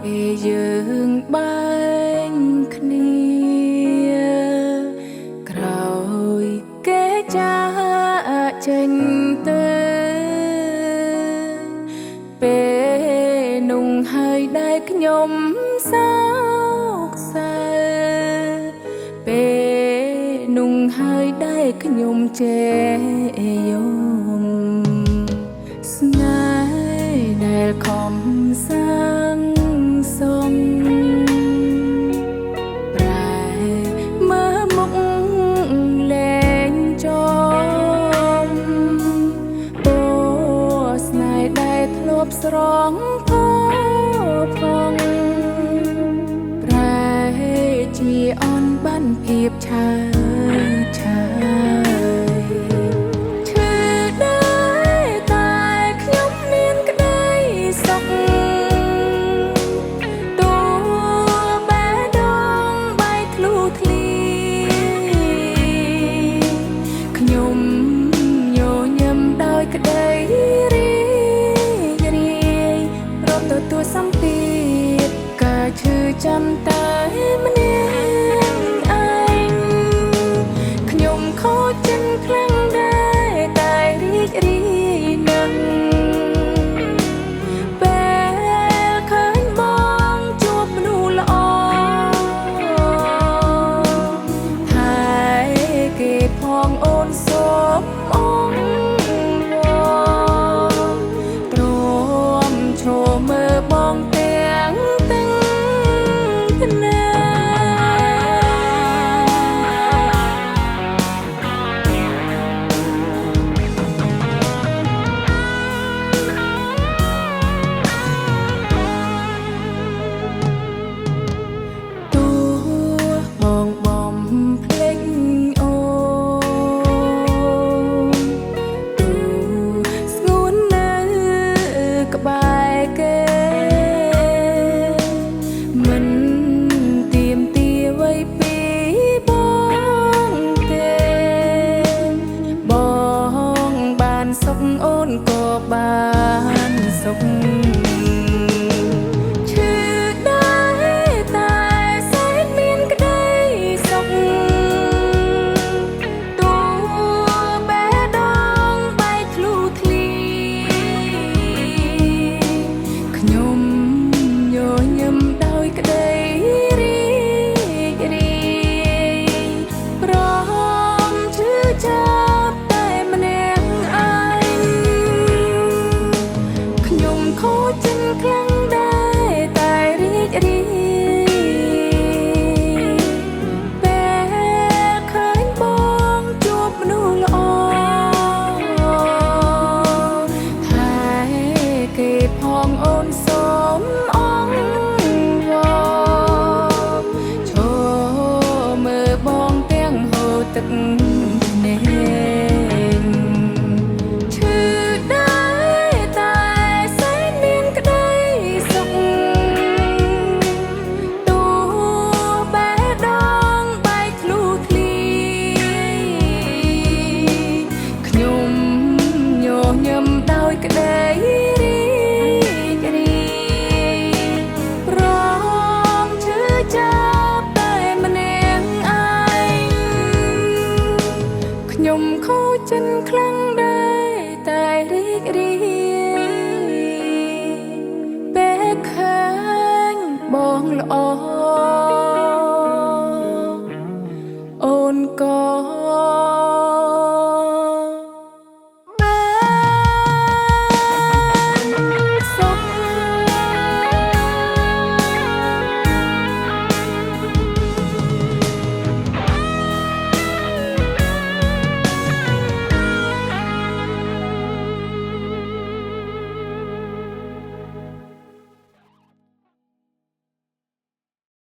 ពេលយើងបែកគ្នាក្រោយគេចាកចេញទៅពេលនោះហើយដែលខ្ញុំសោកសៅពេលនោះហើយដែលខ្ញុំចេះយំស្នេហ៍ដែលខំសាងសង់ប្រែមើលមុខលែងចំអូស្នេហ៍ដែលធ្លាប់ស្រងផងប្រែជាអន់បានភាពឆើតឆាយឈឺដែរតែខ្ញុំមានក្តីសុខតួបេះដូងបែកធ្លុះធ្លាខ្ញុំញញឹមដោយក្តីរីករាយរំទទួលសម្ពាធការឈឺចាំតែម្នាក់ឯងខ្ញុំខូចចិត្តខ្លាំងដែរតែរីករាយណាស់ពេលឃើញបងជួបមនុស្សល្អហើយគេផងអូនសូមអងទ្រាំឈរមើលបងទាំងគ្នាបងបំភ្លេចអូទូស្ងួននៅក្បែរគេមិនទៀមទាអ្វីពីបងទេបងបានសុខអូនក៏បានសុខឈឺដែរតែសែនមានក្តីសុខតួបេះដូងបែកធ្លុះធ្លាខ្ញុំញញឹមដោយក្តីរីករាយព្រមឈឺចាប់តែម្នាក់ឯងខ្ញុំខូចចិត្តខ្លាំងដែរតែរីករាយពេលឃើញបងជួបមនុស្សល្អហើយគេផងអូនសូមអងវងឈរមើលបងទាំងហូរទឹកភ្នែកឈឺដែរតែសែនមានក្តីសុខតួបេះដូងបែកធ្លុះធ្លាខ្ញុំញញឹមដោយក្តីរីករាយព្រមឈឺចាប់តែម្នាក់ឯងខ្ញុំខូចចិត្តខ្លាំងដែរតែរីករាយពេលឃើញបងល្អ